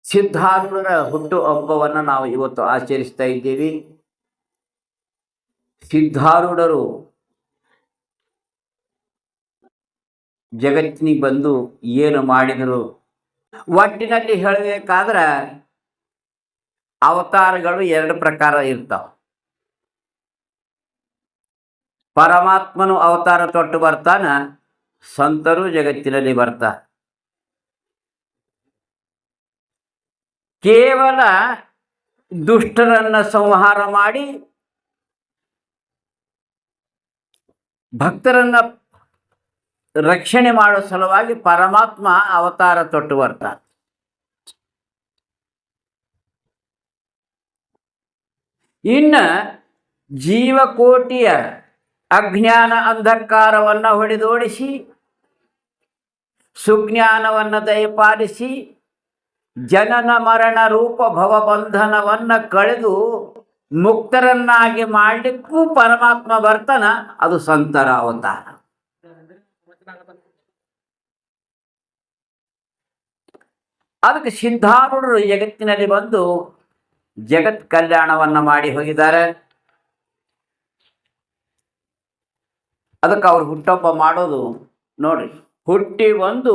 ಸಿದ್ಧಾರೂಢರ ಹುಟ್ಟು ಹಬ್ಬವನ್ನು ನಾವು ಇವತ್ತು ಆಚರಿಸ್ತಾ ಇದ್ದೀವಿ. ಸಿದ್ಧಾರೂಢರು ಜಗತ್ತಿನಿಗೆ ಬಂದು ಏನು ಮಾಡಿದರು, ಒಟ್ಟಿನಲ್ಲಿ ಹೇಳಬೇಕಾದ್ರೆ ಅವತಾರಗಳು ಎರಡು ಪ್ರಕಾರ ಇರ್ತಾವೆ. ಪರಮಾತ್ಮನು ಅವತಾರ ತೊಟ್ಟು ಬರ್ತಾನ, ಸಂತರು ಜಗತ್ತಿನಲ್ಲಿ ಬರ್ತಾರೆ. ಕೇವಲ ದುಷ್ಟರನ್ನ ಸಂಹಾರ ಮಾಡಿ ಭಕ್ತರನ್ನ ರಕ್ಷಣೆ ಮಾಡೋ ಸಲುವಾಗಿ ಪರಮಾತ್ಮ ಅವತಾರ ತೊಟ್ಟು ಬರ್ತಾನೆ. ಇನ್ನು ಜೀವಕೋಟಿಯ ಅಜ್ಞಾನ ಅಂಧಕಾರವನ್ನು ಹೊಡೆದೋಡಿಸಿ ಸುಜ್ಞಾನವನ್ನು ದಯಪಾಲಿಸಿ ಜನನ ಮರಣ ರೂಪ ಭವಬಂಧನವನ್ನು ಕಳೆದು ಮುಕ್ತರನ್ನಾಗಿ ಮಾಡಲಿಕ್ಕೂ ಪರಮಾತ್ಮ ಬರ್ತಾನ. ಅದು ಸಂತರ ಅವತಾರ. ಅದಕ್ಕೆ ಸಿದ್ಧಾರೂಢರು ಜಗತ್ತಿನಲ್ಲಿ ಬಂದು ಜಗತ್ ಕಲ್ಯಾಣವನ್ನು ಮಾಡಿ ಹೋಗಿದ್ದಾರೆ. ಅದಕ್ಕೆ ಅವ್ರು ಹುಟ್ಟುಹಬ್ಬ ಮಾಡೋದು ನೋಡ್ರಿ, ಹುಟ್ಟಿ ಒಂದು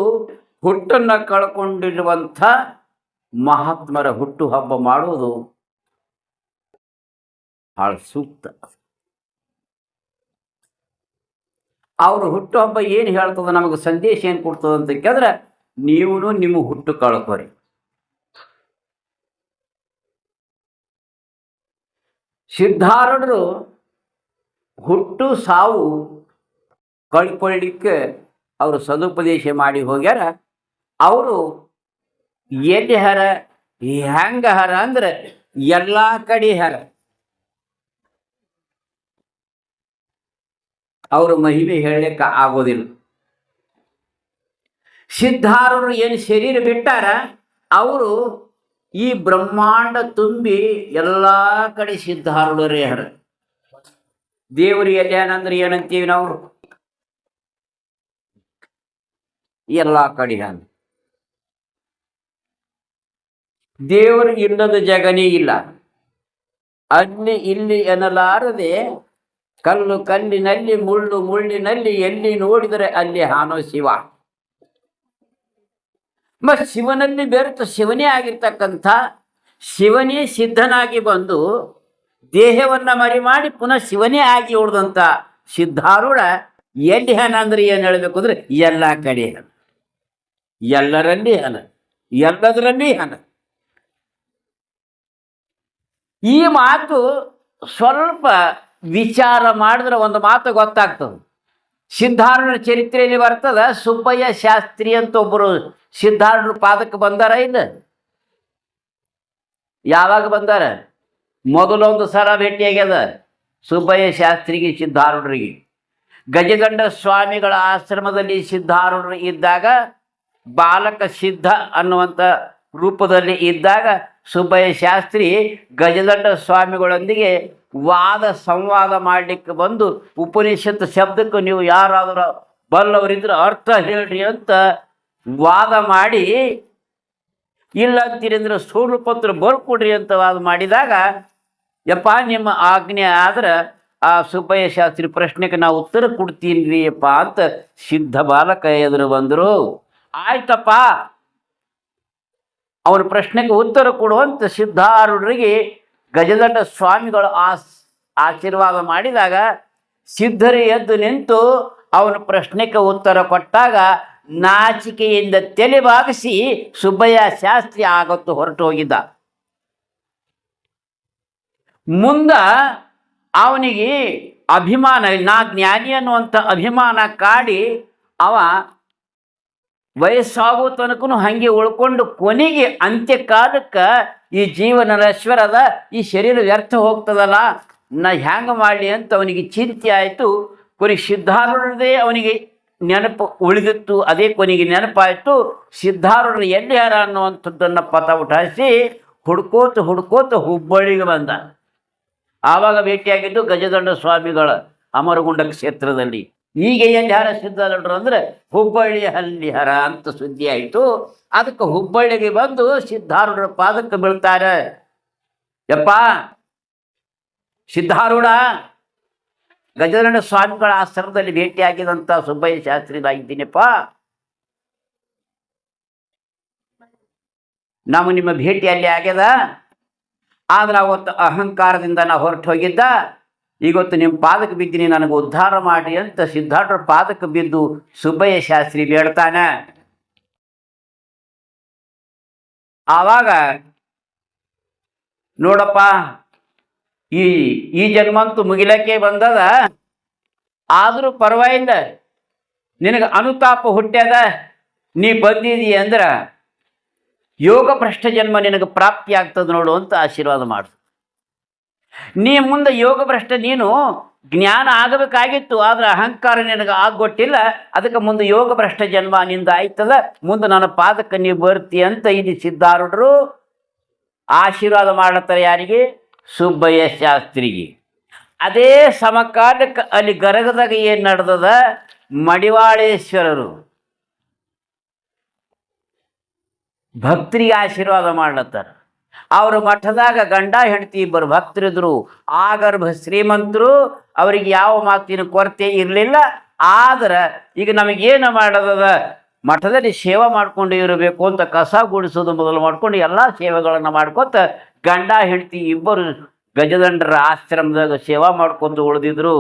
ಹುಟ್ಟನ್ನು ಕಳ್ಕೊಂಡಿರುವಂಥ ಮಹಾತ್ಮರ ಹುಟ್ಟು ಹಬ್ಬ ಮಾಡುವುದು ಭಾಳ ಸೂಕ್ತ. ಅವ್ರ ಹುಟ್ಟುಹಬ್ಬ ಏನು ಹೇಳ್ತದ, ನಮಗೆ ಸಂದೇಶ ಏನು ಕೊಡ್ತದೆ ಅಂತ ಕೇಳಿದ್ರೆ, ನೀವು ನಿಮ್ಮ ಹುಟ್ಟು ಕಳ್ಕೊರಿ. ಸಿದ್ಧಾರೂಢರು ಹುಟ್ಟು ಸಾವು ಕಳ್ಕೊಳ್ಳಿಕ್ಕೆ ಅವರು ಸದುಪದೇಶ ಮಾಡಿ ಹೋಗ್ಯಾರ. ಅವರು ಎಲ್ಲಿ ಹರ ಹೆಂಗ ಹರ ಅಂದ್ರೆ ಎಲ್ಲ ಕಡೆ ಹರ. ಅವರು ಮಹಿಮೆ ಹೇಳಲಿಕ್ಕೆ ಆಗೋದಿಲ್ಲ. ಸಿದ್ಧಾರೂಢರು ಏನು ಶರೀರ ಬಿಟ್ಟಾರ, ಅವರು ಈ ಬ್ರಹ್ಮಾಂಡ ತುಂಬಿ ಎಲ್ಲ ಕಡೆ ಸಿದ್ಧಾರೂಢರೇ ಹರ. ದೇವರು ಎಲ್ಲೇನಂದ್ರೆ ಏನಂತೀವಿ ನಾವು, ಎಲ್ಲ ಕಡೆ ಹರ. ದೇವರು ಇಲ್ಲದ ಜಗನೇ ಇಲ್ಲ. ಅಲ್ಲಿ ಇಲ್ಲಿ ಎನ್ನಲಾರದೆ ಕಲ್ಲು ಕಲ್ಲಿನಲ್ಲಿ ಮುಳ್ಳು ಮುಳ್ಳಿನಲ್ಲಿ ಎಲ್ಲಿ ನೋಡಿದರೆ ಅಲ್ಲಿ ಹಾನೋ ಶಿವ. ಮತ್ತು ಶಿವನಲ್ಲಿ ಬೆರೆತು ಶಿವನೇ ಆಗಿರ್ತಕ್ಕಂಥ ಶಿವನೇ ಸಿದ್ಧನಾಗಿ ಬಂದು ದೇಹವನ್ನು ಮರಿ ಮಾಡಿ ಪುನಃ ಶಿವನೇ ಆಗಿ ಉಳಿದಂಥ ಸಿದ್ಧಾರೂಢ ಎಲ್ಲಿ ಹನ ಅಂದ್ರೆ ಏನು ಹೇಳಬೇಕು ಅಂದರೆ ಎಲ್ಲ ಕಡೆ ಹನ, ಎಲ್ಲರಲ್ಲಿ ಹನ, ಎಲ್ಲದರಲ್ಲಿ ಹನ. ಈ ಮಾತು ಸ್ವಲ್ಪ ವಿಚಾರ ಮಾಡಿದ್ರೆ ಒಂದು ಮಾತು ಗೊತ್ತಾಗ್ತದೆ. ಸಿದ್ಧಾರೂಢರ ಚರಿತ್ರೆಯಲ್ಲಿ ಬರ್ತದ, ಸುಬ್ಬಯ್ಯ ಶಾಸ್ತ್ರಿ ಅಂತ ಒಬ್ಬರು ಸಿದ್ಧಾರೂಢರ ಪಾದಕ್ಕೆ ಬಂದಾರ. ಇಲ್ಲ, ಯಾವಾಗ ಬಂದಾರ? ಮೊದಲೊಂದು ಸಲ ಭೇಟಿಯಾಗ್ಯದ ಸುಬ್ಬಯ್ಯ ಶಾಸ್ತ್ರಿಗೆ ಸಿದ್ಧಾರೂಢರಿಗೆ. ಗಜದಂಡ ಸ್ವಾಮಿಗಳ ಆಶ್ರಮದಲ್ಲಿ ಸಿದ್ಧಾರೂಢರು ಇದ್ದಾಗ, ಬಾಲಕ ಸಿದ್ಧ ಅನ್ನುವಂಥ ರೂಪದಲ್ಲಿ ಇದ್ದಾಗ ಸುಬ್ಬಯ್ಯ ಶಾಸ್ತ್ರಿ ಗಜದಂಡ ಸ್ವಾಮಿಗಳೊಂದಿಗೆ ವಾದ ಸಂವಾದ ಮಾಡಲಿಕ್ಕೆ ಬಂದು, ಉಪನಿಷತ್ ಶಬ್ದಕ್ಕೆ ನೀವು ಯಾರಾದರೂ ಬಲ್ಲವರಿದ್ರೆ ಅರ್ಥ ಹೇಳ್ರಿ ಅಂತ ವಾದ ಮಾಡಿ, ಇಲ್ಲ ಅಂತೀರಂದ್ರೆ ಸುಳ್ಳು ಪತ್ರ ಬರ್ಕೊಡ್ರಿ ಅಂತ ವಾದ ಮಾಡಿದಾಗ, ಯಪ್ಪ ನಿಮ್ಮ ಆಜ್ಞೆ ಆದ್ರೆ ಆ ಸುಬ್ಬಯ್ಯ ಶಾಸ್ತ್ರಿ ಪ್ರಶ್ನೆಗೆ ನಾವು ಉತ್ತರ ಕೊಡ್ತೀನಿ ರೀ ಅಪ್ಪ ಅಂತ ಸಿದ್ಧ ಬಾಲಕ ಎದುರು ಬಂದರು. ಆಯ್ತಪ್ಪ, ಅವನ ಪ್ರಶ್ನೆಗೆ ಉತ್ತರ ಕೊಡುವಂತ ಸಿದ್ಧಾರೂಢರಿಗೆ ಗಜದಂಡ ಸ್ವಾಮಿಗಳು ಆಶೀರ್ವಾದ ಮಾಡಿದಾಗ ಸಿದ್ಧರು ಎದ್ದು ನಿಂತು ಅವನ ಪ್ರಶ್ನೆಗೆ ಉತ್ತರ ಕೊಟ್ಟಾಗ ನಾಚಿಕೆಯಿಂದ ತಲೆ ಬಾಗಿಸಿ ಸುಬ್ಬಯ್ಯ ಶಾಸ್ತ್ರಿ ಆಗತ್ತು ಹೊರಟು ಹೋಗಿದ್ದ. ಮುಂದ ಅವನಿಗೆ ಅಭಿಮಾನ, ನಾ ಜ್ಞಾನಿ ಅನ್ನುವಂಥ ಅಭಿಮಾನ ಕಾಡಿ ಅವ ವಯಸ್ಸಾಗೋ ತನಕನು ಹಾಗೆ ಉಳ್ಕೊಂಡು ಕೊನೆಗೆ ಅಂತ್ಯಕಾಲಕ್ಕೆ ಈ ಜೀವನ ನಶ್ವರದ, ಈ ಶರೀರ ವ್ಯರ್ಥ ಹೋಗ್ತದಲ್ಲ, ನಾ ಹ್ಯಾಂಗ ಮಾಡಲಿ ಅಂತ ಅವನಿಗೆ ಚಿಂತೆ ಆಯಿತು. ಕೊನೆಗೆ ಸಿದ್ಧಾರೂಢರದೇ ಅವನಿಗೆ ನೆನಪು ಉಳಿದಿತ್ತು. ಅದೇ ಕೊನೆಗೆ ನೆನಪಾಯಿತು. ಸಿದ್ಧಾರೂಢರು ಎಲ್ಲಿ ಯಾರ ಅನ್ನುವಂಥದ್ದನ್ನು ಪಥ ಉಠಾಯಿಸಿ ಹುಡ್ಕೋತ ಹುಬ್ಬಳ್ಳಿಗೆ ಬಂದ. ಆವಾಗ ಭೇಟಿಯಾಗಿದ್ದು ಗಜದಂಡ ಸ್ವಾಮಿಗಳ ಅಮರಗುಂಡ ಕ್ಷೇತ್ರದಲ್ಲಿ. ಈಗ ಎಲ್ಲಿ ಹರ ಸಿದ್ಧಾರೂಢರು ಅಂದ್ರೆ ಹುಬ್ಬಳ್ಳಿ ಹಲ್ಲಿಹರ ಅಂತ ಸುದ್ದಿ ಆಯಿತು. ಅದಕ್ಕೆ ಹುಬ್ಬಳ್ಳಿಗೆ ಬಂದು ಸಿದ್ಧಾರೂಢರ ಪಾದಕ್ಕೆ ಬೀಳ್ತಾರೆ. ಯಪ್ಪ ಸಿದ್ಧಾರೂಢ, ಗಜಾನನ ಸ್ವಾಮಿಗಳ ಆಶ್ರಮದಲ್ಲಿ ಭೇಟಿಯಾಗಿದಂಥ ಸುಬ್ಬಯ್ಯ ಶಾಸ್ತ್ರಿದಾಗಿದ್ದೀನಪ್ಪ. ನಾವು ನಿಮ್ಮ ಭೇಟಿಯಲ್ಲಿ ಆಗ್ಯದ, ಆದ್ರೆ ಅವತ್ತು ಅಹಂಕಾರದಿಂದ ನಾ ಹೊರಟು ಹೋಗಿದ್ದ. ಇವತ್ತು ನಿಮ್ಮ ಪಾದಕ್ಕೆ ಬಿದ್ದೀನಿ, ನನಗೆ ಉದ್ಧಾರ ಮಾಡಿ ಅಂತ ಸಿದ್ಧಾರೂಢರ ಪಾದಕ್ಕೆ ಬಿದ್ದು ಸುಬ್ಬಯ್ಯ ಶಾಸ್ತ್ರಿ ಬೇಡ್ತಾನೆ. ಆವಾಗ ನೋಡಪ್ಪ, ಈ ಜನ್ಮಂತೂ ಮುಗಿಲಕ್ಕೆ ಬಂದದ, ಆದರೂ ಪರವಾಗಿಲ್ಲ, ನಿನಗೆ ಅನುತಾಪ ಹುಟ್ಟ್ಯದ, ನೀ ಬಂದಿದೀಯ ಅಂದ್ರೆ ಯೋಗ ಭ್ರಷ್ಟ ಜನ್ಮ ನಿನಗೆ ಪ್ರಾಪ್ತಿ ಆಗ್ತದೆ ನೋಡು ಅಂತ ಆಶೀರ್ವಾದ ಮಾಡು. ನೀ ಮುಂದೆ ಯೋಗ ಭ್ರಷ್ಟ, ನೀನು ಜ್ಞಾನ ಆಗಬೇಕಾಗಿತ್ತು, ಆದ್ರೆ ಅಹಂಕಾರ ನಿನಗೆ ಆಗ್ಗೊಟ್ಟಿಲ್ಲ, ಅದಕ್ಕೆ ಮುಂದೆ ಯೋಗ ಭ್ರಷ್ಟ ಜನ್ಮ ನಿಂದ ಆಯ್ತದ, ಮುಂದೆ ನನ್ನ ಪಾದಕ್ಕೆ ನೀವು ಬರ್ತಿ ಅಂತ ಇಲ್ಲಿ ಸಿದ್ಧಾರೂಢರು ಆಶೀರ್ವಾದ ಮಾಡತ್ತಾರೆ. ಯಾರಿಗೆ? ಸುಬ್ಬಯ್ಯ ಶಾಸ್ತ್ರಿಗೆ. ಅದೇ ಸಮಕಾಲಕ್ಕೆ ಅಲ್ಲಿ ಗರಗದಾಗ ಏನು ನಡೆದದ, ಮಡಿವಾಳೇಶ್ವರರು ಭಕ್ತರಿಗೆ ಆಶೀರ್ವಾದ ಮಾಡ್ಲತ್ತಾರ. ಅವರು ಮಠದಾಗ ಗಂಡ ಹೆಂಡತಿ ಇಬ್ಬರು ಭಕ್ತರಿದ್ರು, ಆಗರ್ಭ ಶ್ರೀಮಂತರು, ಅವರಿಗೆ ಯಾವ ಮಾತಿನ ಕೊರತೆ ಇರಲಿಲ್ಲ. ಆದ್ರೆ ಈಗ ನಮಗೇನು ಮಾಡೋದದ, ಮಠದಲ್ಲಿ ಸೇವೆ ಮಾಡ್ಕೊಂಡು ಇರಬೇಕು ಅಂತ ಕಸ ಗುಡಿಸೋದು ಮೊದಲು ಮಾಡ್ಕೊಂಡು ಎಲ್ಲ ಸೇವೆಗಳನ್ನು ಮಾಡ್ಕೊತ ಗಂಡ ಹೆಂಡತಿ ಇಬ್ಬರು ಗಜದಂಡರ ಆಶ್ರಮದಾಗ ಸೇವಾ ಮಾಡ್ಕೊಂಡು ಉಳಿದಿದ್ರು.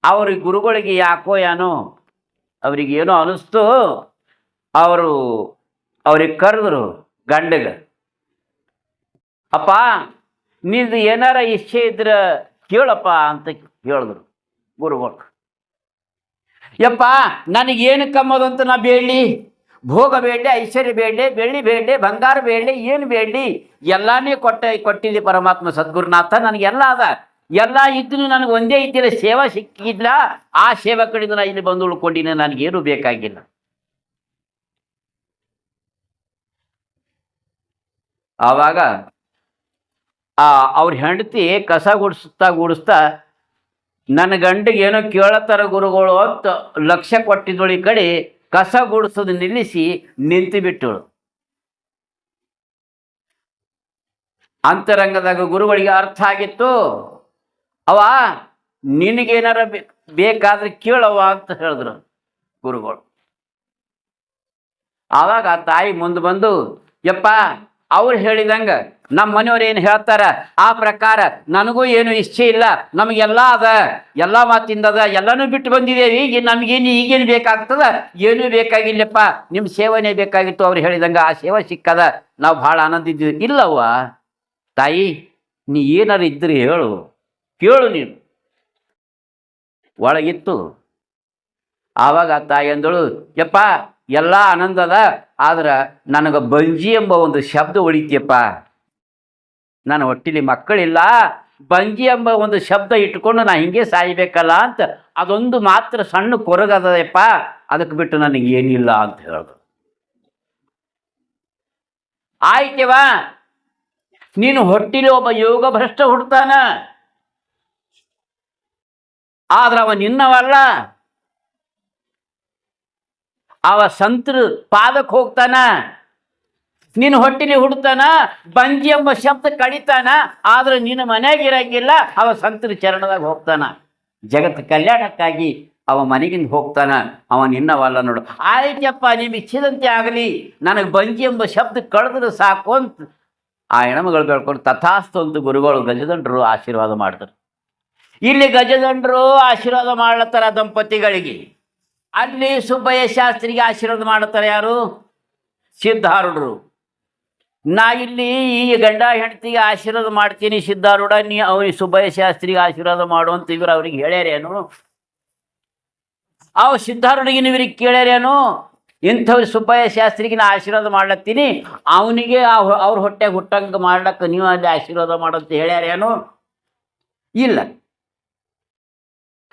ಅವ್ರಿಗೆ ಗುರುಗಳಿಗೆ ಯಾಕೋ ಏನೋ ಅವ್ರಿಗೇನೋ ಅನ್ನಿಸ್ತು. ಅವ್ರಿಗೆ ಕರೆದ್ರು ಗಂಡಗೆ, ಅಪ್ಪ ನಿಂದು ಏನಾರ ಇಚ್ಛೆ ಇದ್ರೆ ಕೇಳಪ್ಪ ಅಂತ ಹೇಳಿದ್ರು ಗುರುಗಳು. ಯಪ್ಪ ನನಗೇನು ಕಮ್ಮದಂತ ನಾ ಬೇಡಲಿ, ಭೋಗ ಬೇಡಲಿ, ಐಶ್ವರ್ಯ ಬೇಡಲಿ, ಬೆಳ್ಳಿ ಬೇಡಲಿ, ಬಂಗಾರ ಬೇಡಲಿ, ಏನು ಬೇಡಲಿ, ಎಲ್ಲಾನೇ ಕೊಟ್ಟಿದ್ದೆ ಪರಮಾತ್ಮ ಸದ್ಗುರುನಾಥ, ನನಗೆಲ್ಲ ಅದ, ಎಲ್ಲ ಇದ್ದು ನನಗೆ ಒಂದೇ ಇದ್ದಿಲ್ಲ, ಸೇವಾ ಸಿಕ್ಕಿಲ್ಲ, ಆ ಸೇವಾ ಕಡೆಯಿಂದ ನಾ ಇಲ್ಲಿ ಬಂದು ಉಳ್ಕೊಂಡಿನಿ, ನನಗೇನು ಬೇಕಾಗಿಲ್ಲ. ಆವಾಗ ಅವ್ರ ಹೆಂಡತಿ ಕಸ ಗುಡಿಸ್ತಾ ನನ್ನ ಗಂಡಿಗೆ ಏನೋ ಕೇಳತ್ತಾರ ಗುರುಗಳು ಅಂತ ಲಕ್ಷ್ಯ ಕೊಟ್ಟಿದ್ದಳು. ಈ ಕಡೆ ಕಸ ಗುಡಿಸೋದು ನಿಲ್ಲಿಸಿ ನಿಂತು ಬಿಟ್ಟಳು. ಅಂತರಂಗದಾಗ ಗುರುಗಳಿಗೆ ಅರ್ಥ ಆಗಿತ್ತು. ಅವ ನಿನಗೇನಾರ ಬೇಕಾದ್ರೆ ಕೇಳವ ಅಂತ ಹೇಳಿದ್ರು ಗುರುಗಳು. ಆವಾಗ ಆ ತಾಯಿ ಮುಂದೆ ಬಂದು, ಯಪ್ಪ ಅವ್ರು ಹೇಳಿದಂಗೆ ನಮ್ಮ ಮನೆಯವ್ರು ಏನು ಹೇಳ್ತಾರ ಆ ಪ್ರಕಾರ ನನಗೂ ಏನು ಇಚ್ಛೆ ಇಲ್ಲ, ನಮಗೆಲ್ಲ ಅದ, ಎಲ್ಲ ಮಾತಿಂದ ಅದ, ಎಲ್ಲನೂ ಬಿಟ್ಟು ಬಂದಿದ್ದೇವೆ, ಈಗ ನಮಗೇನು ಈಗೇನು ಬೇಕಾಗ್ತದ, ಏನೂ ಬೇಕಾಗಿಲ್ಲಪ್ಪ, ನಿಮ್ಮ ಸೇವನೆ ಬೇಕಾಗಿತ್ತು, ಅವ್ರು ಹೇಳಿದಂಗೆ ಆ ಸೇವೆ ಸಿಕ್ಕದ, ನಾವು ಭಾಳ ಆನಂದ ಇದ್ದೀವಿ. ಇಲ್ಲವ್ವ ತಾಯಿ, ನೀ ಏನಾರು ಇದ್ದರೆ ಹೇಳು, ಕೇಳು ನೀನು ಒಳಗಿತ್ತು. ಆವಾಗ ಆ ತಾಯಿ ಅಂದಳು, ಯಪ್ಪ ಎಲ್ಲ ಆನಂದದ, ಆದ್ರೆ ನನಗೆ ಬಂಜಿ ಎಂಬ ಒಂದು ಶಬ್ದ ಹೊಳಿತೀಯಪ್ಪ, ನನ್ನ ಹೊಟ್ಟಿಲಿ ಮಕ್ಕಳಿಲ್ಲ, ಬಂಜಿ ಎಂಬ ಒಂದು ಶಬ್ದ ಇಟ್ಕೊಂಡು ನಾ ಹಿಂಗೆ ಸಾಯ್ಬೇಕಲ್ಲ ಅಂತ ಅದೊಂದು ಮಾತ್ರ ಸಣ್ಣ ಕೊರಗದಪ್ಪ, ಅದಕ್ಕೆ ಬಿಟ್ಟು ನನಗೆ ಏನಿಲ್ಲ ಅಂತ ಹೇಳಿದ್ರು. ಆಯ್ತವ, ನೀನು ಹೊಟ್ಟಿಲಿ ಒಬ್ಬ ಯೋಗ ಭ್ರಷ್ಟ ಹುಡ್ತಾನ, ಆದ್ರೆ ಅವ ನಿನ್ನವಲ್ಲ, ಅವ ಸಂತರ ಪಾದಕ್ಕೆ ಹೋಗ್ತಾನ, ನೀನು ಹೊಟ್ಟಿಲಿ ಹುಡ್ತಾನ, ಬಂಜಿ ಎಂಬ ಶಬ್ದ ಕಡಿತಾನ, ಆದ್ರೆ ನಿನ್ನ ಮನೆಯಾಗಿರಂಗಿಲ್ಲ, ಅವ ಸಂತರ ಚರಣದಾಗ ಹೋಗ್ತಾನ, ಜಗತ್ತು ಕಲ್ಯಾಣಕ್ಕಾಗಿ ಅವ ಮನೆಗಿಂದ ಹೋಗ್ತಾನ, ಅವ ನಿನ್ನವಲ್ಲ ನೋಡು. ಆಯ್ತಪ್ಪ, ನಿಮ್ಮ ಇಚ್ಛೆದಂತೆ ಆಗಲಿ, ನನಗೆ ಬಂಜಿ ಎಂಬ ಶಬ್ದ ಕಳೆದ್ರೆ ಸಾಕು ಅಂತ ಆ ಹೆಣ್ಮಗಳು ಬೆಳ್ಕೊಂಡು ತಥಾಸ್ತು ಅಂತ ಗುರುಗಳು ಗಜದಂಡರು ಆಶೀರ್ವಾದ ಮಾಡ್ತಾರೆ. ಇಲ್ಲಿ ಗಜದಂಡರು ಆಶೀರ್ವಾದ ಮಾಡ್ಲತ್ತಾರ ದಂಪತಿಗಳಿಗೆ, ಅಲ್ಲಿ ಸುಬ್ಬಯ್ಯ ಶಾಸ್ತ್ರಿಗೆ ಆಶೀರ್ವಾದ ಮಾಡ್ತಾರೆ ಯಾರು? ಸಿದ್ಧಾರೂಢರು. ನಾ ಇಲ್ಲಿ ಈ ಗಂಡ ಹೆಂಡತಿಗೆ ಆಶೀರ್ವಾದ ಮಾಡ್ತೀನಿ ಸಿದ್ಧಾರೂಢ, ನೀ ಅವನಿಗೆ ಸುಬ್ಬಯ್ಯ ಶಾಸ್ತ್ರಿಗೆ ಆಶೀರ್ವಾದ ಮಾಡು ಅಂತ ಇವರು ಅವ್ರಿಗೆ ಹೇಳ್ಯಾರೇನು? ಅವು ಸಿದ್ಧಾರೂಢಿಗೆ ಇವ್ರಿಗೆ ಕೇಳ್ಯಾರೇನು? ಇಂಥವ್ರು ಸುಬ್ಬಯ್ಯ ಶಾಸ್ತ್ರಿಗೆ ನಾ ಆಶೀರ್ವಾದ ಮಾಡ್ಲತ್ತೀನಿ, ಅವನಿಗೆ ಅವ್ರ ಹೊಟ್ಟೆಗೆ ಹುಟ್ಟಂಗೆ ಮಾಡ್ಲಕ್ಕ ನೀವು ಅಲ್ಲಿ ಆಶೀರ್ವಾದ ಮಾಡಂತ ಹೇಳ್ಯಾರೇನು? ಇಲ್ಲ,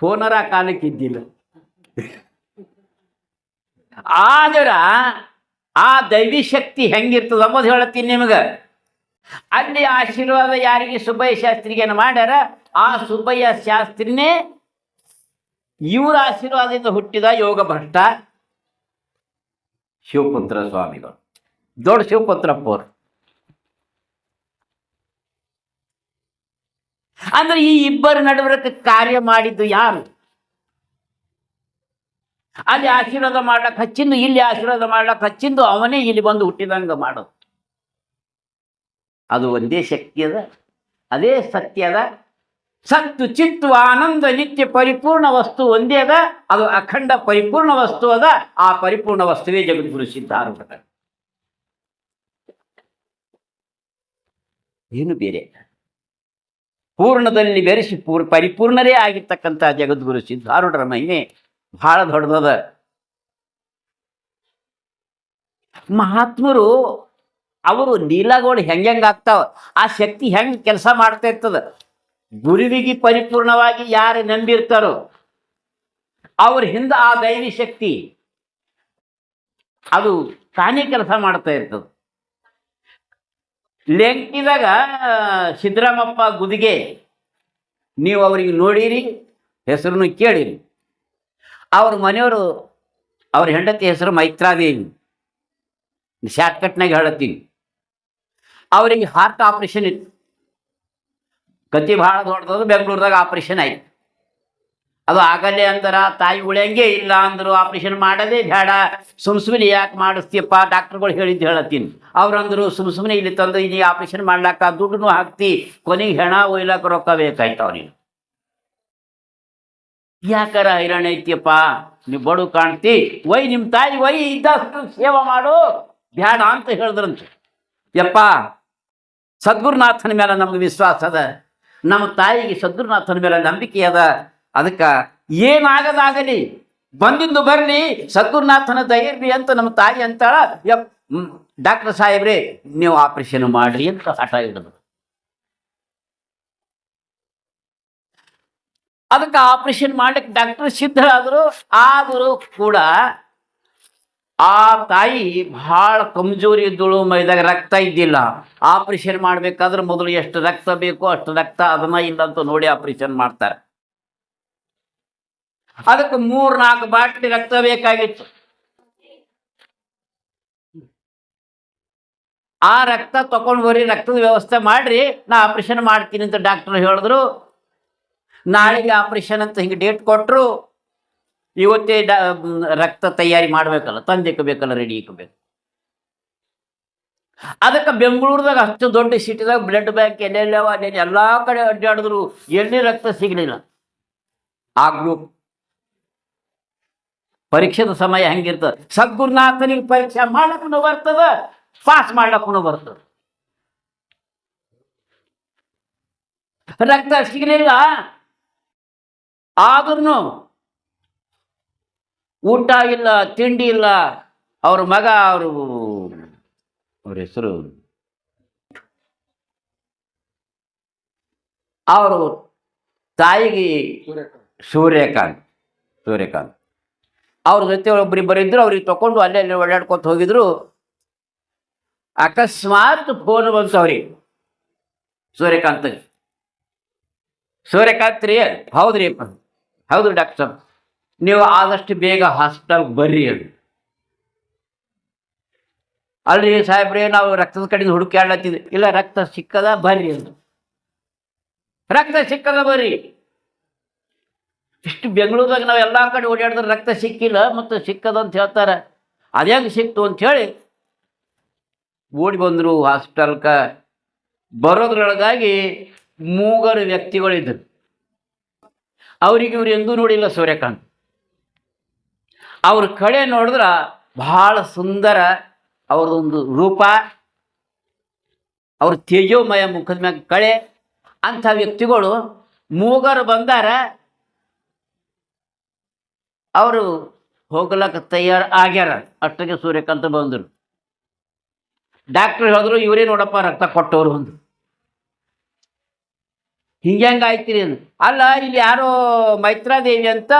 ಫೋನರ ಕಾಲಕ್ಕೆ ಇದ್ದಿಲ್ಲ. ಆದ್ರೆ ಆ ದೈವಿ ಶಕ್ತಿ ಹೆಂಗಿರ್ತದ ಅಂಬುದು ಹೇಳತ್ತೀನಿ ನಿಮಗೆ. ಅಲ್ಲಿ ಆಶೀರ್ವಾದ ಯಾರಿಗೆ? ಸುಬ್ಬಯ್ಯ ಶಾಸ್ತ್ರಿಗೇನು ಮಾಡ್ಯಾರ, ಆ ಸುಬ್ಬಯ್ಯ ಶಾಸ್ತ್ರಿನೇ ಇವರ ಆಶೀರ್ವಾದದಿಂದ ಹುಟ್ಟಿದ ಯೋಗ ಭ್ರಷ್ಟ ಶಿವಪುತ್ರ ಸ್ವಾಮಿಗಳು, ದೊಡ್ಡ ಶಿವಪುತ್ರಪ್ಪ ಅವರು. ಅಂದ್ರೆ ಈ ಇಬ್ಬರ ನಡುವರಕ್ಕೆ ಕಾರ್ಯ ಮಾಡಿದ್ದು ಯಾರು? ಅಲ್ಲಿ ಆಶೀರ್ವಾದ ಮಾಡ್ಲಕ್ಕೆ ಹಚ್ಚಿಂದು, ಇಲ್ಲಿ ಆಶೀರ್ವಾದ ಮಾಡ್ಲಕ್ಕೆ ಹಚ್ಚಿಂದು, ಅವನೇ ಇಲ್ಲಿ ಬಂದು ಹುಟ್ಟಿದಂಗ ಮಾಡೋದು. ಅದು ಒಂದೇ ಶಕ್ತಿ ಅದ, ಅದೇ ಸತ್ಯ ಅದ. ಸತ್ತು ಚಿತ್ತು ಆನಂದ ನಿತ್ಯ ಪರಿಪೂರ್ಣ ವಸ್ತು ಒಂದೇ ಅದ, ಅದು ಅಖಂಡ ಪರಿಪೂರ್ಣ ವಸ್ತು ಅದ. ಆ ಪರಿಪೂರ್ಣ ವಸ್ತುವೇ ಜಗದ್ಗುರು ಸಿದ್ಧಾರೂಢ. ಏನು ಬೇರೆ, ಪೂರ್ಣದಲ್ಲಿ ಬೆರೆಸಿ ಪರಿಪೂರ್ಣರೇ ಆಗಿರ್ತಕ್ಕಂಥ ಜಗದ್ಗುರು ಸಿದ್ಧಾರೂಢರ ಮಹಿಮೆ ಬಹಳ ದೊಡ್ಡದ. ಮಹಾತ್ಮರು ಅವರು ಲೀಲಾಗೋಳು ಹೆಂಗೆ ಆಗ್ತಾವ, ಆ ಶಕ್ತಿ ಹೆಂಗೆ ಕೆಲಸ ಮಾಡ್ತಾ ಇರ್ತದ. ಗುರುವಿಗೆ ಪರಿಪೂರ್ಣವಾಗಿ ಯಾರು ನಂಬಿರ್ತಾರೋ ಅವ್ರ ಹಿಂದೆ ಆ ದೈವಿ ಶಕ್ತಿ ಅದು ತಾನೇ ಕೆಲಸ ಮಾಡ್ತಾ ಇರ್ತದೆ. ಲೆಂಕಿದಾಗ ಸಿದ್ದರಾಮಪ್ಪ ಗುದಿಗೆ ನೀವು ಅವ್ರಿಗೆ ನೋಡಿರಿ, ಹೆಸರನ್ನು ಕೇಳಿರಿ. ಅವ್ರ ಮನೆಯವರು, ಅವ್ರ ಹೆಂಡತಿ ಹೆಸರು ಮೈತ್ರಾದೇವಿ. ಶಾರ್ಟ್ಕಟ್ನಾಗ ಹೇಳತ್ತೀನಿ. ಅವರಿಗೆ ಹಾರ್ಟ್ ಆಪ್ರೇಷನ್ ಇತ್ತು. ಗತಿ ಭಾಳ ದೊಡ್ಡದು. ಬೆಂಗಳೂರದಾಗ ಆಪ್ರೇಷನ್ ಆಯ್ತು. ಅದು ಆಗಲ್ಲೇ ಅಂದರ ತಾಯಿ ಉಳಿಯಂಗೆ ಇಲ್ಲ ಅಂದರು. ಆಪ್ರೇಷನ್ ಮಾಡೋದೇ ಬೇಡ, ಸುಮ್ಮನೆ ಯಾಕೆ ಮಾಡಿಸ್ತೀಯಪ್ಪ, ಡಾಕ್ಟ್ರುಗಳು ಹೇಳಿದ್ದು ಹೇಳತ್ತೀನಿ. ಅವ್ರಂದರು ಸುಮ್ಮನೆ ಇಲ್ಲಿ ತಂದು ಇಲ್ಲಿ ಆಪ್ರೇಷನ್ ಮಾಡ್ಲಾಕ ದುಡ್ಡು ಹಾಕ್ತಿ, ಕೊನೆಗೆ ಹೆಣ ಒಯ್ಲಾಕ ರೊಕ್ಕ ಬೇಕಾಯ್ತು ಅವನಿಗೆ. ಯಾಕಾರ ಹೈರಾಣ ಐತಿಯಪ್ಪ, ನೀವು ಬಡು ಕಾಣ್ತಿ, ಒಯ್ ನಿಮ್ಮ ತಾಯಿ ಒಯ್ ಇದ್ದಷ್ಟು ಸೇವೆ ಮಾಡು, ಬೇಡ ಅಂತ ಹೇಳಿದ್ರಂತೆ. ಯಪ್ಪ, ಸದ್ಗುರುನಾಥನ ಮೇಲೆ ನಮ್ಗೆ ವಿಶ್ವಾಸ ಅದ, ನಮ್ಮ ತಾಯಿಗೆ ಸದ್ಗುರುನಾಥನ ಮೇಲೆ ನಂಬಿಕೆ ಅದ. ಅದಕ್ಕೆ ಏನಾಗದಾಗಲಿ, ಬಂದಿದ್ದು ಬರಲಿ, ಸದ್ಗುರುನಾಥನ ದಯರ್ಲಿ ಅಂತ ನಮ್ಮ ತಾಯಿ ಅಂತಾಳ. ಡಾಕ್ಟರ್ ಸಾಹೇಬ್ರೆ ನೀವು ಆಪರೇಷನ್ ಮಾಡ್ರಿ ಅಂತ ಹಠ ಹಿಡಿದ್ರು. ಅದಕ್ಕೆ ಆಪರೇಷನ್ ಮಾಡ್ಲಿಕ್ಕೆ ಡಾಕ್ಟರ್ ಸಿದ್ಧರಾದರು. ಆದರೂ ಕೂಡ ಆ ತಾಯಿ ಭಾಳ ಕಮ್ಜೋರಿ ಇದ್ದಳು. ಮೈದಾಗ ರಕ್ತ ಇದ್ದಿಲ್ಲ. ಆಪರೇಷನ್ ಮಾಡ್ಬೇಕಾದ್ರೆ ಮೊದಲು ಎಷ್ಟು ರಕ್ತ ಬೇಕೋ ಅಷ್ಟು ರಕ್ತ ಅದನ್ನ ಇಲ್ಲ ಅಂತ ನೋಡಿ ಆಪರೇಷನ್ ಮಾಡ್ತಾರೆ. ಅದಕ್ಕೆ 3-4 ಬಾಟ್ಲಿ ರಕ್ತ ಬೇಕಾಗಿತ್ತು. ಆ ರಕ್ತ ತಗೊಂಡು ಬರ್ರಿ, ರಕ್ತದ ವ್ಯವಸ್ಥೆ ಮಾಡ್ರಿ, ನಾ ಆಪರೇಷನ್ ಮಾಡ್ತೀನಿ ಅಂತ ಡಾಕ್ಟರ್ ಹೇಳಿದ್ರು. ನಾಳೆಗೆ ಆಪರೇಷನ್ ಅಂತ ಹಿಂಗೆ ಡೇಟ್ ಕೊಟ್ಟರು. ಇವತ್ತೇ ರಕ್ತ ತಯಾರಿ ಮಾಡಬೇಕಲ್ಲ, ತಂದಿಕ್ಕಬೇಕಲ್ಲ, ರೆಡಿ ಇಕ್ಕಬೇಕು. ಅದಕ್ಕೆ ಬೆಂಗಳೂರದಾಗ ಅಷ್ಟು ದೊಡ್ಡ ಸಿಟಿದಾಗ ಬ್ಲಡ್ ಬ್ಯಾಂಕ್ ಎಲ್ಲೆಲ್ಲವ ಅಲ್ಲೆಲ್ಲಿ ಎಲ್ಲ ಕಡೆ ಅಡ್ಡಾಡಿದ್ರು, ಎಲ್ಲಿ ರಕ್ತ ಸಿಗಲಿಲ್ಲ. ಆ ಗ್ರೂಪ್ ಪರೀಕ್ಷೆದ ಸಮಯ ಹೆಂಗಿರ್ತದೆ, ಸದ್ಗುರುನಾಥನಿಗೆ ಪರೀಕ್ಷೆ ಮಾಡಕ್ಕೂ ಬರ್ತದ, ಪಾಸ್ ಮಾಡ್ಲಕ್ಕೂ ಬರ್ತದೆ. ರಕ್ತ ಸಿಗಲಿಲ್ಲ. ಆದ್ರೂ ಊಟ ಇಲ್ಲ, ತಿಂಡಿ ಇಲ್ಲ. ಅವ್ರ ಮಗ, ಅವ್ರ ಹೆಸರು ಅವರು ತಾಯಿಗೆ ಸೂರ್ಯಕಾಂತ್ ಅವ್ರ ಜೊತೆ ಒಬ್ಬರಿಬ್ಬರು ಇದ್ರು. ಅವ್ರಿಗೆ ತಗೊಂಡು ಅಲ್ಲೇ ಓಡಾಡ್ಕೊತ ಹೋಗಿದ್ರು. ಅಕಸ್ಮಾತ್ ಫೋನ್ ಬಂತು ಅವ್ರಿಗೆ, ಸೂರ್ಯಕಾಂತ್ ರೀ, ಹೌದ್ರಿ, ಹೌದು ಡಾಕ್ಟರ್, ನೀವು ಆದಷ್ಟು ಬೇಗ ಹಾಸ್ಪಿಟಲ್ಗೆ ಬರ್ರಿ ಅದು. ಅಲ್ರಿ ಸಾಹೇಬ್ರಿ, ನಾವು ರಕ್ತದ ಕಡೆಯಿಂದ ಹುಡುಕಾಡ್ಲತ್ತಿದ್ವಿ. ಇಲ್ಲ, ರಕ್ತ ಸಿಕ್ಕದ, ಬರ್ರಿ ಅಂತ. ರಕ್ತ ಸಿಕ್ಕದ, ಬರ್ರಿ. ಇಷ್ಟು ಬೆಂಗಳೂರಾಗ ನಾವು ಎಲ್ಲ ಕಡೆ ಓಡಾಡಿದ್ರೆ ರಕ್ತ ಸಿಕ್ಕಿಲ್ಲ, ಮತ್ತು ಸಿಕ್ಕದ ಅಂತ ಹೇಳ್ತಾರೆ. ಅದ್ಯಾಂಗೆ ಸಿಕ್ತು ಅಂಥೇಳಿ ಓಡಿ ಬಂದರು ಹಾಸ್ಪಿಟಲ್ಗೆ. ಬರೋದ್ರೊಳಗಾಗಿ 3 ವ್ಯಕ್ತಿಗಳಿದ್ರು. ಅವ್ರಿಗೆ ಇವ್ರು ಎಂದೂ ನೋಡಿಲ್ಲ ಸೂರ್ಯಕಾಂತ್. ಅವ್ರ ಕಡೆ ನೋಡಿದ್ರೆ ಭಾಳ ಸುಂದರ ಅವ್ರದೊಂದು ರೂಪ, ಅವ್ರ ತೇಜೋಮಯ ಮುಖದ ಮ್ಯಾಗ ಕಳೆ. ಅಂಥ ವ್ಯಕ್ತಿಗಳು 3 ಬಂದಾರ. ಅವರು ಹೋಗ್ಲಕ್ಕ ತಯಾರು ಆಗ್ಯಾರ. ಅಷ್ಟಿಗೆ ಸೂರ್ಯಕಾಂತ್ ಬಂದರು. ಡಾಕ್ಟ್ರು ಹೇಳಿದ್ರು, ಇವರೇ ನೋಡಪ್ಪ ರಕ್ತ ಕೊಟ್ಟವರು ಒಂದು. ಹಿಂಗೆ ಆಯ್ತಿರಿ ಅಂದು. ಅಲ್ಲ, ಇಲ್ಲಿ ಯಾರೋ ಮೈತ್ರಾದೇವಿ ಅಂತ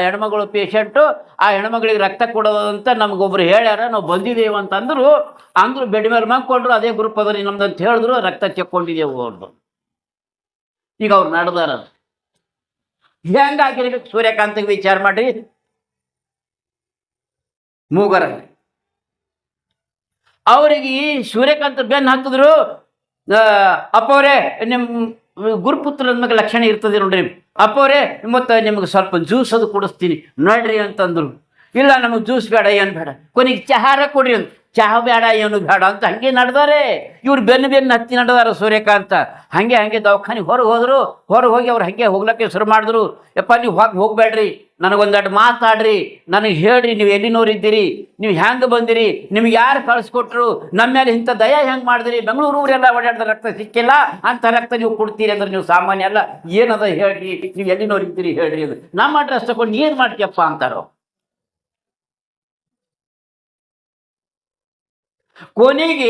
ಹೆಣ್ಮಗಳು ಪೇಷಂಟು, ಆ ಹೆಣ್ಮಗಳಿಗೆ ರಕ್ತ ಕೊಡೋದಂತ ನಮಗೊಬ್ರು ಹೇಳ್ಯಾರ, ನಾವು ಬಂದಿದ್ದೇವೆ ಅಂತಂದ್ರು. ಬೆಡ್ ಮೇಲೆ ಮಕ್ಕೊಂಡ್ರು. ಅದೇ ಗ್ರೂಪ್ ಅದರಿ ನಮ್ದು ಅಂತ ಹೇಳಿದ್ರು. ರಕ್ತ ಚೆಕ್ಕೊಂಡಿದ್ದೇವು ಅವ್ರದ್ದು. ಈಗ ಅವ್ರು ನಡೆದಾರ. ಹೆಂಗಾಗಿರ್ಬೇಕು ಸೂರ್ಯಕಾಂತಿಗೆ ವಿಚಾರ ಮಾಡ್ರಿ. ಮೂಗರ ಅವರಿಗೆ ಸೂರ್ಯಕಾಂತ ಬೆನ್ನು ಹತ್ತಿದ್ರು, ಅಪ್ಪವ್ರೆ ನಿಮ್ಮ ಗುರುಪುತ್ರ ನಮಗೆ ಲಕ್ಷಣ ಇರ್ತದೆ ನೋಡ್ರಿ, ಅಪ್ಪವ್ರೆ ಮತ್ತು ನಿಮ್ಗೆ ಸ್ವಲ್ಪ ಜ್ಯೂಸ್ ಅದು ಕುಡಿಸ್ತೀನಿ ನೋಡ್ರಿ ಅಂತಂದ್ರು. ಇಲ್ಲ ನಮಗೆ ಜ್ಯೂಸ್ ಬೇಡ, ಏನು ಬೇಡ, ಕೊನೆಗೆ ಚಹಾರ ಕೊಡ್ರಿ ಅಂತ. ಚಹಾ ಬೇಡ ಏನು ಬೇಡ ಅಂತ ಹಂಗೆ ನಡೆದಾರೆ ಇವ್ರು. ಬೆನ್ನು ಹತ್ತಿ ನಡೆದಾರ ಸೂರ್ಯಕಾಂತ. ಹಾಗೆ ದವಾಖಾನೆ ಹೊರಗೆ ಹೋದರು. ಹೊರಗೆ ಹೋಗಿ ಅವ್ರು ಹಾಗೆ ಹೋಗ್ಲಿಕ್ಕೆ ಶುರು ಮಾಡಿದ್ರು. ಯಪ್ಪ ನೀವು ಹೋಗ್ಬೇಡ್ರಿ, ನನಗೊಂದೆರಡು ಮಾತಾಡ್ರಿ, ನನಗೆ ಹೇಳ್ರಿ, ನೀವು ಎಲ್ಲಿನವ್ರು ನೀವು ಹೆಂಗೆ ಬಂದಿರಿ, ನಿಮ್ಗೆ ಯಾರು ಕಳಿಸ್ಕೊಟ್ರು, ನಮ್ಮ ಮೇಲೆ ಇಂಥ ದಯ ಹೆಂಗೆ ಮಾಡಿದ್ರಿ, ಬೆಂಗಳೂರು ಊರೆಲ್ಲ ಓಡಾಡ್ದ ರಕ್ತ ಸಿಕ್ಕಿಲ್ಲ ಅಂತ ರಕ್ತ ನೀವು ಕೊಡ್ತೀರಿ ಅಂದ್ರೆ ನೀವು ಸಾಮಾನ್ಯ ಅಲ್ಲ, ಏನದ ಹೇಳ್ರಿ, ನೀವು ಎಲ್ಲಿನವ್ರು ಹೇಳ್ರಿ, ಅದು ನಮ್ಮ ಅಡ್ರೆಸ್ ತಗೊಂಡು ಏನು ಮಾಡ್ತೀಯಪ್ಪ ಅಂತಾರೋ. ಕೊನೆಗೆ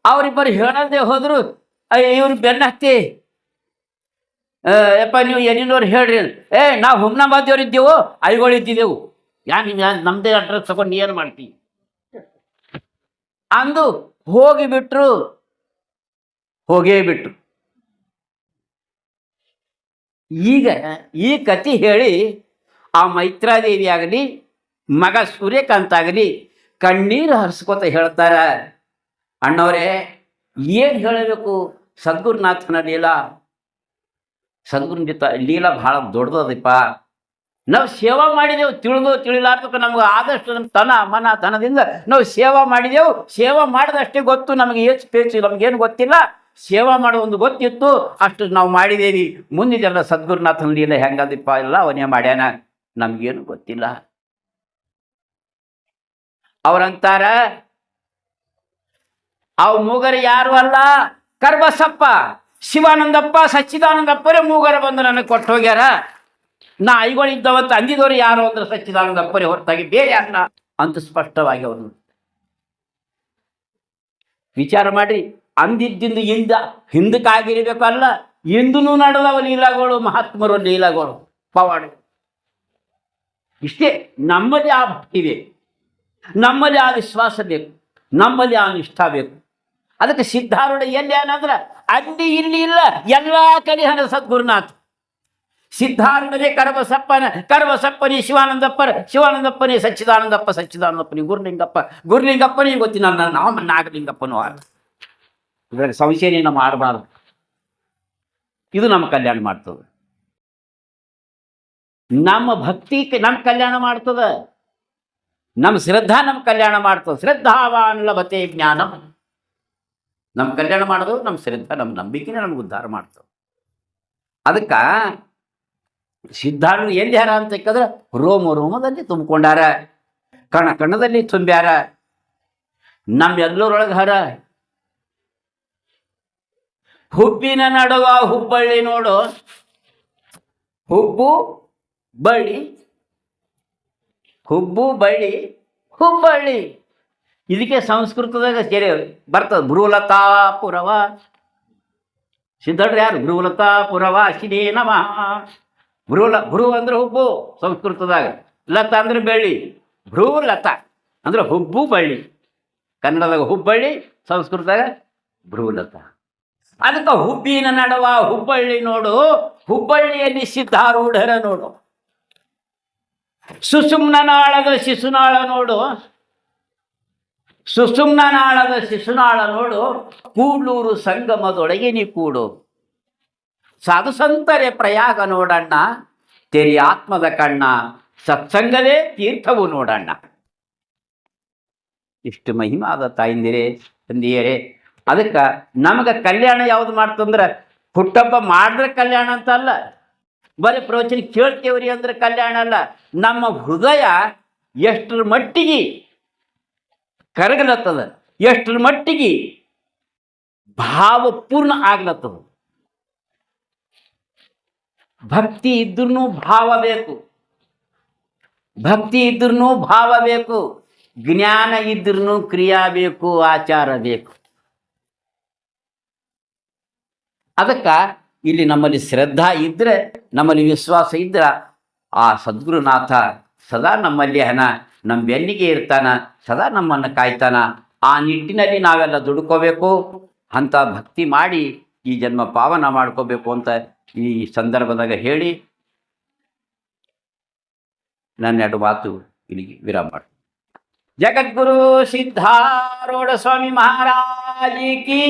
ಅವರಿಬ್ಬರು ಹೇಳದೆ ಹೋದ್ರು. ಇವ್ರು ಬೆನ್ನ ಹತ್ತಿ ಯಪ್ಪ ನೀವು ಎಲ್ಲಿನವ್ರು ಹೇಳ್ರಿ, ನಾವು ಹುಮ್ನಾಬಾದಿಯವ್ರು ಇದ್ದೇವು, ಐಗಳು ಇದ್ದಿದ್ದೆವು, ಯಾಕೆ ನಮ್ಮದೇ ಅಡ್ರೆಸ್ ತಗೊಂಡು ಏನು ಮಾಡ್ತೀವಿ ಅಂದು ಹೋಗೇ ಬಿಟ್ರು. ಈಗ ಈ ಕತೆ ಹೇಳಿ ಆ ಮೈತ್ರಾದೇವಿ ಆಗಲಿ ಮಗ ಸೂರ್ಯಕಾಂತ ಆಗಲಿ ಕಣ್ಣೀರು ಹರಿಸ್ಕೊತ ಹೇಳ್ತಾರ, ಅಣ್ಣವರೇ ಏನು ಹೇಳಬೇಕು, ಸದ್ಗುರುನಾಥನ ಲೀಲಾ, ಸದ್ಗುರುನ ಲೀಲಾ ಭಾಳ ದೊಡ್ಡದಪ್ಪ. ನಾವು ಸೇವಾ ಮಾಡಿದೆವು, ತಿಳಿಲಾರ್ದಕ್ಕೆ ನಮ್ಗೆ ಆದಷ್ಟು ನಮ್ಮ ತನ ಮನ ಧನದಿಂದ ನಾವು ಸೇವಾ ಮಾಡಿದೆವು. ಸೇವಾ ಮಾಡಿದಷ್ಟೇ ಗೊತ್ತು, ನಮಗೆ ಹೆಚ್ಚು ಪೇಚು ನಮಗೇನು ಗೊತ್ತಿಲ್ಲ. ಸೇವಾ ಮಾಡೋದು ಗೊತ್ತಿತ್ತು, ಅಷ್ಟು ನಾವು ಮಾಡಿದೇವಿ. ಮುಂದಿದೆಲ್ಲ ಸದ್ಗುರುನಾಥನ ಲೀಲಾ ಹೆಂಗದಪ್ಪ, ಎಲ್ಲ ಅವನೇ ಮಾಡ್ಯಾನ, ನಮಗೇನು ಗೊತ್ತಿಲ್ಲ. ಅವ್ರಂತಾರ, ಅವು ಮೂಗರ ಯಾರು ಅಲ್ಲ, ಕರ್ಬಸಪ್ಪ, ಶಿವಾನಂದಪ್ಪ, ಸಚ್ಚಿದಾನಂದಪ್ಪರೇ ಮೂಗರ ಬಂದು ನನಗೆ ಕೊಟ್ಟು ಹೋಗ್ಯಾರ. ನಾ ಐಗಳಿದ್ದವಂತ ಅಂದಿದವರು ಯಾರು ಅಂದ್ರೆ ಸಚ್ಚಿದಾನಂದಪ್ಪರೇ ಹೊರತಾಗಿ ಬೇರೆ ಅನ್ನ ಅಂತ ಸ್ಪಷ್ಟವಾಗಿ ಅವರು ವಿಚಾರ ಮಾಡಿ. ಅಂದಿದ್ದಿಂದ ಹಿಂದಕ್ಕಾಗಿರ್ಬೇಕಲ್ಲ, ಇಂದೂ ನಡೆದವ ಲೀಲಾಗಳು, ಮಹಾತ್ಮರು ಲೀಲಾಗಳು, ಪವಾಡ. ಇಷ್ಟೇ. ನಮ್ಮದೇ ಆ ಭಕ್ತಿ ಬೇಕು, ನಮ್ಮಲ್ಲಿ ಆ ವಿಶ್ವಾಸ ಬೇಕು, ನಮ್ಮಲ್ಲಿ ಆ ನಿಷ್ಠಾ ಬೇಕು. ಅದಕ್ಕೆ ಸಿದ್ಧಾರೂಢ ಎಲ್ಲಿ ಏನಂದ್ರೆ ಅಲ್ಲಿ ಇಲ್ಲಿ ಇಲ್ಲ, ಎಲ್ಲ ಕಡೆ ಹಣ ಸದ್ಗುರುನಾಥ. ಸಿದ್ಧಾರೂಢರೇ ಕರ್ಬಸಪ್ಪನೇ ಶಿವಾನಂದಪ್ಪನೇ ಸಚ್ಚಿದಾನಂದಪ್ಪನೇ ಗುರುಲಿಂಗಪ್ಪನೇ ಗೊತ್ತಿಲ್ಲ, ನಾವು ನಾಗಲಿಂಗಪ್ಪನೂ ಅಲ್ಲ. ಇದರಲ್ಲಿ ಸಂಶಯನ ಮಾಡಬಾರ್ದು. ಇದು ನಮ್ಮ ಕಲ್ಯಾಣ ಮಾಡ್ತದೆ, ನಮ್ಮ ಭಕ್ತಿ ನಮ್ಮ ಕಲ್ಯಾಣ ಮಾಡ್ತದೆ, ನಮ್ಮ ಶ್ರದ್ಧಾ ನಮ್ಮ ಕಲ್ಯಾಣ ಮಾಡ್ತದೆ. ಶ್ರದ್ಧಾವಾನ್ ಲಭತೆ ಜ್ಞಾನಂ. ನಮ್ಮ ಕಲ್ಯಾಣ ಮಾಡೋದು ನಮ್ಮ ಶ್ರದ್ಧಾ, ನಮ್ಮ ನಂಬಿಕೆನೇ ನಮ್ಗೆ ಉದ್ಧಾರ ಮಾಡ್ತದೆ. ಅದಕ್ಕೆ ಸಿದ್ಧಾರೂಢರು ಎಲ್ಲಿ ಯಾರ ಅಂತ ಹೇಳಿದ್ರೆ ರೋಮದಲ್ಲಿ ತುಂಬಿಕೊಂಡಾರ, ಕಣದಲ್ಲಿ ತುಂಬ್ಯಾರ, ನಮ್ಮೆಲ್ಲರೊಳಗೆ ಹರ. ಹುಬ್ಬಿನ ನಡುವ ಹುಬ್ಬಳ್ಳಿ ನೋಡು, ಹುಬ್ಬು ಬಳ್ಳಿ ಹುಬ್ಬಳ್ಳಿ. ಇದಕ್ಕೆ ಸಂಸ್ಕೃತದಾಗ ಸೇರಿ ಬರ್ತದೆ ಭ್ರೂಲತಾಪುರವ. ಸಿದ್ಧರು ಯಾರು? ಭ್ರೂಲತಾಪುರವ ಶಿನೇ ನಮಃ. ಭ್ರೂ ಅಂದ್ರೆ ಹುಬ್ಬು ಸಂಸ್ಕೃತದಾಗ, ಲತಾ ಅಂದ್ರೆ ಬೆಳ್ಳಿ, ಭ್ರೂಲತಾ ಅಂದ್ರೆ ಹುಬ್ಬು ಬಳ್ಳಿ. ಕನ್ನಡದಾಗ ಹುಬ್ಬಳ್ಳಿ, ಸಂಸ್ಕೃತದಾಗ ಭ್ರೂಲತಾ. ಅದಕ್ಕೆ ಹುಬ್ಬಿನ ನಡುವ ಹುಬ್ಬಳ್ಳಿ ನೋಡು, ಹುಬ್ಬಳ್ಳಿಯಲ್ಲಿ ಸಿದ್ಧಾರೂಢರ ನೋಡು. ಸುಷುಮ್ನಾಳದ ಶಿಶುನಾಳ ನೋಡು, ಶಿಶುನಾಳ ನೋಡು. ಕೂಡ್ಲೂರು ಸಂಗಮದೊಳಗೆ ನೀ ಕೂಡು, ಸಾಧು ಸಂತರೆ ಪ್ರಯಾಗ ನೋಡಣ್ಣ, ತೆರಿ ಆತ್ಮದ ಕಣ್ಣ, ಸತ್ಸಂಗವೇ ತೀರ್ಥವು ನೋಡಣ್ಣ. ಇಷ್ಟು ಮಹಿಮಾದ ತಾಯಿಂದಿರೇ ತಂದೆಯರೇ. ಅದಕ್ಕೆ ನಮಗೆ ಕಲ್ಯಾಣ ಯಾವುದು ಮಾಡ್ತಂದ್ರೆ ಹುಟ್ಟಬ್ಬ ಮಾಡಿದ್ರೆ ಕಲ್ಯಾಣ ಅಂತ ಅಲ್ಲ, ಬರೀ ಪ್ರವಚನ ಕೇಳ್ತೇವ್ರಿ ಅಂದ್ರೆ ಕಲ್ಯಾಣ ಅಲ್ಲ. ನಮ್ಮ ಹೃದಯ ಎಷ್ಟರ ಮಟ್ಟಿಗೆ ಕರಗಲತ್ತದ, ಎಷ್ಟರ ಮಟ್ಟಿಗೆ ಭಾವಪೂರ್ಣ ಆಗ್ಲತ್ತದ. ಭಕ್ತಿ ಇದ್ರೂ ಭಾವ ಬೇಕು, ಜ್ಞಾನ ಇದ್ರೂ ಕ್ರಿಯಾ ಬೇಕು, ಆಚಾರ ಬೇಕು. ಅದಕ್ಕೆ ಇಲ್ಲಿ ನಮ್ಮಲ್ಲಿ ಶ್ರದ್ಧಾ ಇದ್ದರೆ, ನಮ್ಮಲ್ಲಿ ವಿಶ್ವಾಸ ಇದ್ರೆ ಆ ಸದ್ಗುರುನಾಥ ಸದಾ ನಮ್ಮಲ್ಲಿ ನಮ್ಮ ಬೆನ್ನಿಗೆ ಇರ್ತಾನ, ಸದಾ ನಮ್ಮನ್ನು ಕಾಯ್ತಾನ. ಆ ನಿಟ್ಟಿನಲ್ಲಿ ನಾವೆಲ್ಲ ದುಡ್ಕೋಬೇಕು, ಅಂಥ ಭಕ್ತಿ ಮಾಡಿ ಈ ಜನ್ಮ ಪಾವನ ಮಾಡ್ಕೋಬೇಕು ಅಂತ ಈ ಸಂದರ್ಭದಾಗ ಹೇಳಿ ನನ್ನ ಎರಡು ಮಾತು ಇಲ್ಲಿಗೆ ವಿರಾಮ ಮಾಡಿ. ಜಗದ್ಗುರು ಸಿದ್ಧಾರೂಢ ಸ್ವಾಮಿ ಮಹಾರಾಜಿ ಕಿ